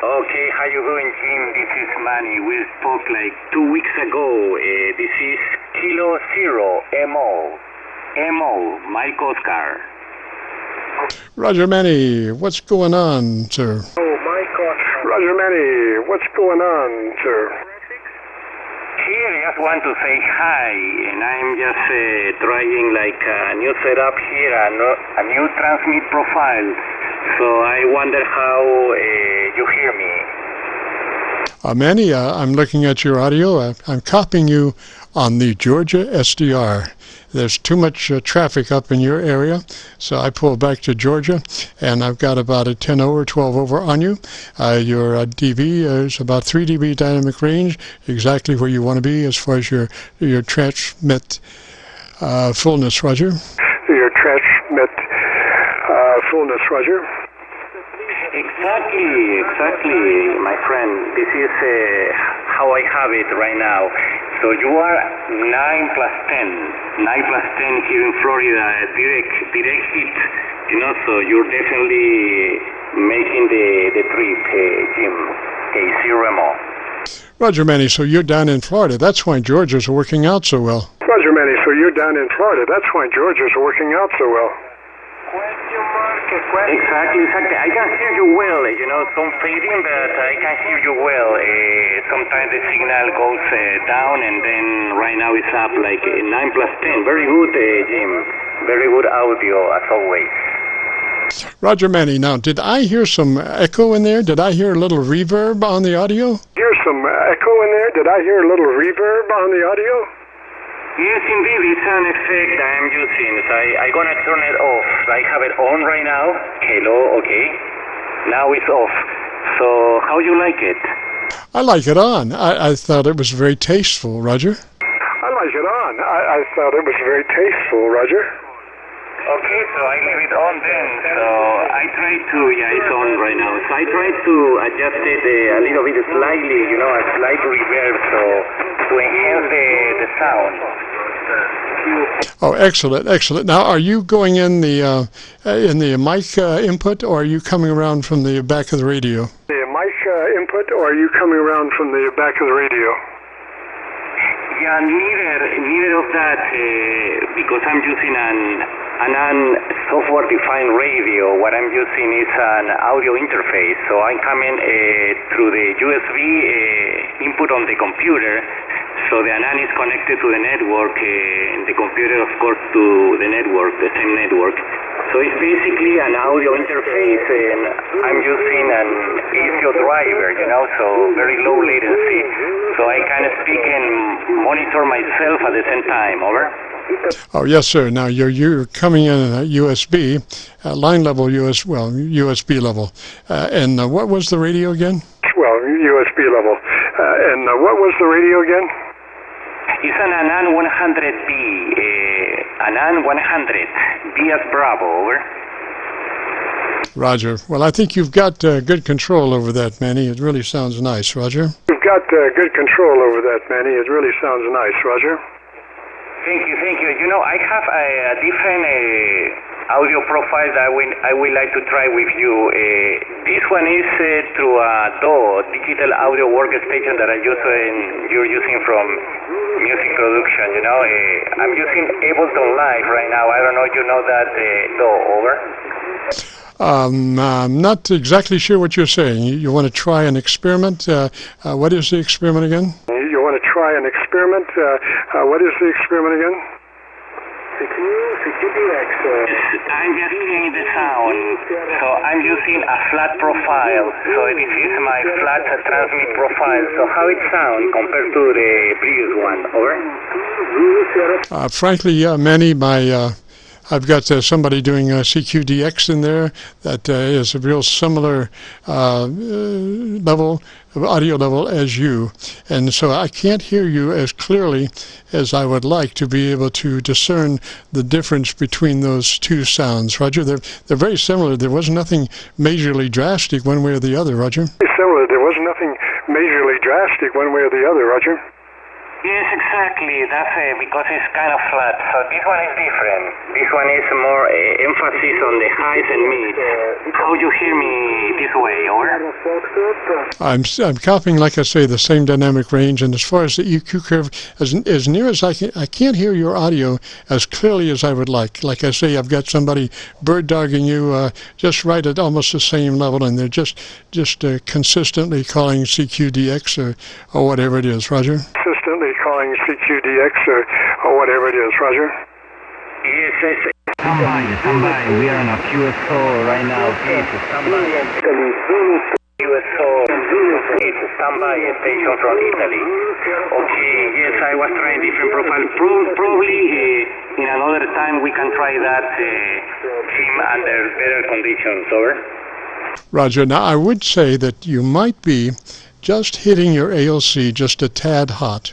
Okay, how you doing, Jim? This is Manny. We spoke like 2 weeks ago. This is Qso-Vlog. MO, Mike Oscar. Roger, Manny, what's going on, sir? Oh, Mike Oscar. Roger, Manny, what's going on, sir? Here, I just want to say hi, and I'm just trying like a new setup here, a new transmit profile. So I wonder how you hear me. Manny, I'm looking at your audio. I'm copying you on the Georgia SDR. There's too much traffic up in your area, so I pulled back to Georgia, and I've got about a 10 over, 12 over on you. Your dB is about 3 dB dynamic range, exactly where you want to be as far as your transmit fullness, Roger. Your transmit fullness, Roger. Exactly, my friend. This is how I have it right now. So you are 9 plus 10 here in Florida, direct hit, so you're definitely making the trip, Jim, Qso-Vlog. Roger, Manny, so you're down in Florida. That's why Georgia's working out so well. Roger, Manny, so you're down in Florida. That's why Georgia's working out so well. Exactly. I can hear you well, some fading, but I can hear you well. Sometimes the signal goes down, and then right now it's up like 9 plus 10. Very good, Jim. Very good audio, as always. Roger, Manny, now, did I hear some echo in there? Did I hear a little reverb on the audio? Here's some echo in there? Did I hear a little reverb on the audio? Yes, indeed, it's an effect I'm using. So I'm going to turn it off. I have it on right now. Hello, okay. Now it's off. So, how you like it? I like it on. I thought it was very tasteful, Roger. I like it on. I thought it was very tasteful, Roger. Okay, so I leave it on then. So I try to, it's on right now. So I try to adjust it a little bit slightly, a slight reverb, so to enhance the sound. Oh, excellent. Now, are you going in the mic input, or are you coming around from the back of the radio? The mic input, or are you coming around from the back of the radio? Yeah, neither of that, because I'm using an ANAN software-defined radio. What I'm using is an audio interface, so I'm coming through the USB input on the computer. So the ANAN is connected to the network, and the computer, of course, to the network, the same network. So it's basically an audio interface, and I'm using an ASIO driver, so very low latency. So I can speak and monitor myself at the same time. Over. Oh, yes, sir. Now, you're coming in at USB, line level USB level. And what was the radio again? Well, USB level. And what was the radio again? It's an ANAN-100B, ANAN-100, B as Bravo, over. Roger. Well, I think you've got good control over that, Manny. It really sounds nice, Roger. You've got good control over that, Manny. It really sounds nice, Roger. Thank you. I have a different audio profile that I would like to try with you. This one is through a DAW, digital audio workstation that you're using from music production, I'm using Ableton Live right now. I don't know if you know that DAW, over. I'm not exactly sure what you're saying. You want to try an experiment? What is the experiment again? You want to try an experiment? What is the experiment again? I'm just hearing the sound, so I'm using a flat profile, so this is my flat transmit profile. So how it sounds compared to the previous one, over? Frankly, Manny, I've got somebody doing CQDX in there that is a real similar audio level as you, and so I can't hear you as clearly as I would like to be able to discern the difference between those two sounds. Roger, they're very similar. There was nothing majorly drastic one way or the other, Roger. Similar. There was nothing majorly drastic one way or the other, Roger. Yes, exactly. That's because it's kind of flat. So this one is different. This one is more emphasis on the highs and mids. How you hear me this way, over? I'm copying, like I say, the same dynamic range, and as far as the EQ curve, as near as I can't hear your audio as clearly as I would like. Like I say, I've got somebody bird dogging you just right at almost the same level, and they're just consistently calling CQDX or whatever it is. Roger? Consistently calling CQDX or whatever it is. Roger? Yes. Stand by. We are on a QSO right now. Please, stand by. QSO, stand by, station from Italy. Okay, yes, I was trying different profile. Probably in another time we can try that team under better conditions, over? Roger. Now, I would say that you might be just hitting your ALC just a tad hot.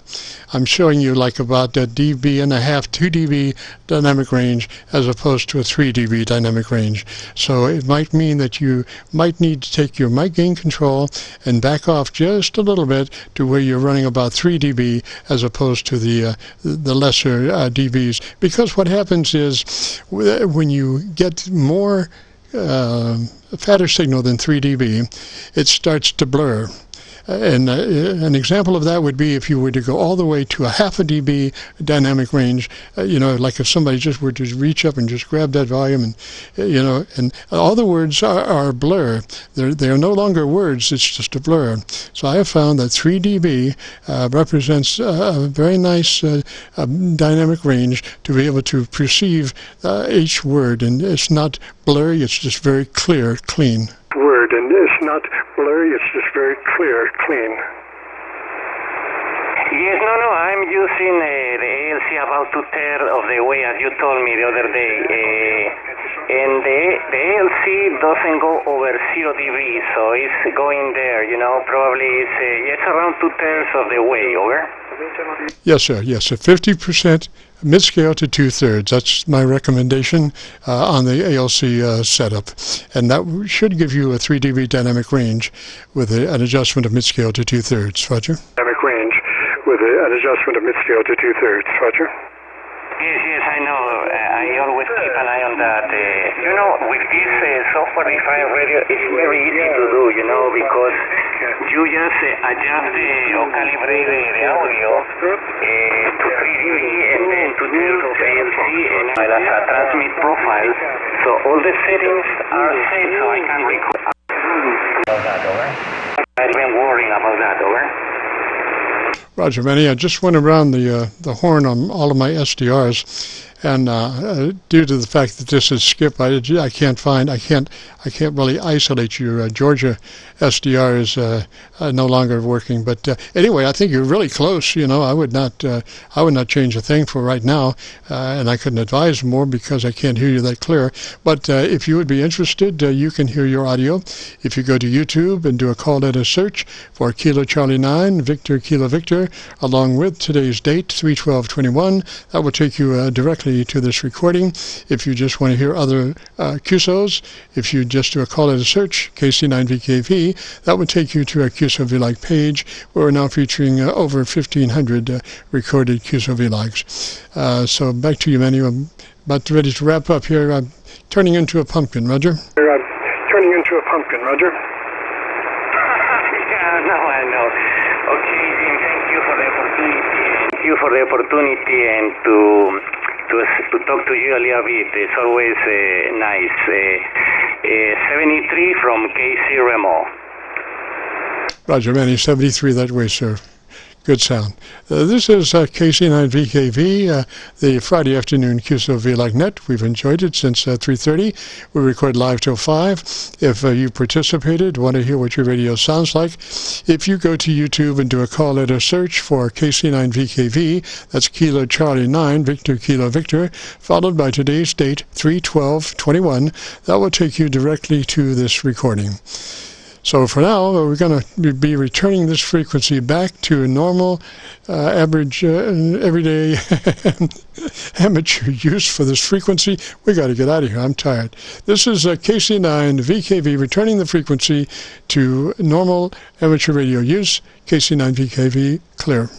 I'm showing you like about a dB and a half, 2 dB dynamic range as opposed to a 3 dB dynamic range. So it might mean that you might need to take your mic gain control and back off just a little bit to where you're running about 3 dB as opposed to the lesser dBs. Because what happens is when you get more fatter signal than 3 dB, it starts to blur. And an example of that would be if you were to go all the way to a half a dB dynamic range, like if somebody just were to reach up and just grab that volume and, and all the words are blur. They are no longer words, it's just a blur. So I have found that 3 dB represents a very nice dynamic range to be able to perceive each word, and it's not blurry, it's just very clear, clean. Word, and it's not blurry, it's just very clear, clean. Yes, no, I'm using the ALC about 2/3 of the way as you told me the other day. And the ALC doesn't go over 0 dB, so it's going there, probably it's around 2/3 of the way, over? Yes, sir, yes, so 50% mid-scale to 2/3. That's my recommendation on the ALC setup. And that should give you a 3 dB dynamic range with an adjustment of mid-scale to 2/3. Roger? Dynamic range with an adjustment of mid-scale to 2/3. Roger? Yes, I know. I always keep an eye on that. With this software-defined radio, it's very easy to do, because you just adjust or calibrate the audio to 3 dB and then 2/3 of ALC and as a transmit profile. So all the settings are set so I can record about that, over? I'm even worrying about that, over? Roger, Manny. I just went around the horn on all of my SDRs, and due to the fact that this is skip, I can't really isolate your Georgia SDR is no longer working. But anyway, I think you're really close. I would not change a thing for right now, and I couldn't advise more because I can't hear you that clear. But if you would be interested, you can hear your audio if you go to YouTube and do a call letter search for Kilo Charlie 9 Victor Kilo Victor, along with today's date 3/12/21. That will take you directly to this recording. If you just want to hear other QSOs, if you just do a call letter search KC9VKV, that would take you to our Qso-Vlog page, where we're now featuring over 1,500 recorded Qso-Vlogs. So back to you, Manny. I'm about ready to wrap up here. I'm turning into a pumpkin, Roger. Turning into a pumpkin, Roger. Yeah, no, I know. Okay, Jim, thank you for the opportunity. Thank you for the opportunity and to talk to you a little bit. It's always nice. 73 from Qso-Vlog. Roger, Manny, 73 that way, sir. Good sound. This is KC9VKV, the Friday afternoon Qso-Vlog net. We've enjoyed it since 3:30. We record live till 5. If you participated, want to hear what your radio sounds like, if you go to YouTube and do a call letter search for KC9VKV, that's Kilo Charlie 9 Victor Kilo Victor, followed by today's date 3/12/21, that will take you directly to this recording. So for now, we're going to be returning this frequency back to normal, average, everyday amateur use for this frequency. We got to get out of here. I'm tired. This is KC9VKV returning the frequency to normal amateur radio use. KC9VKV clear.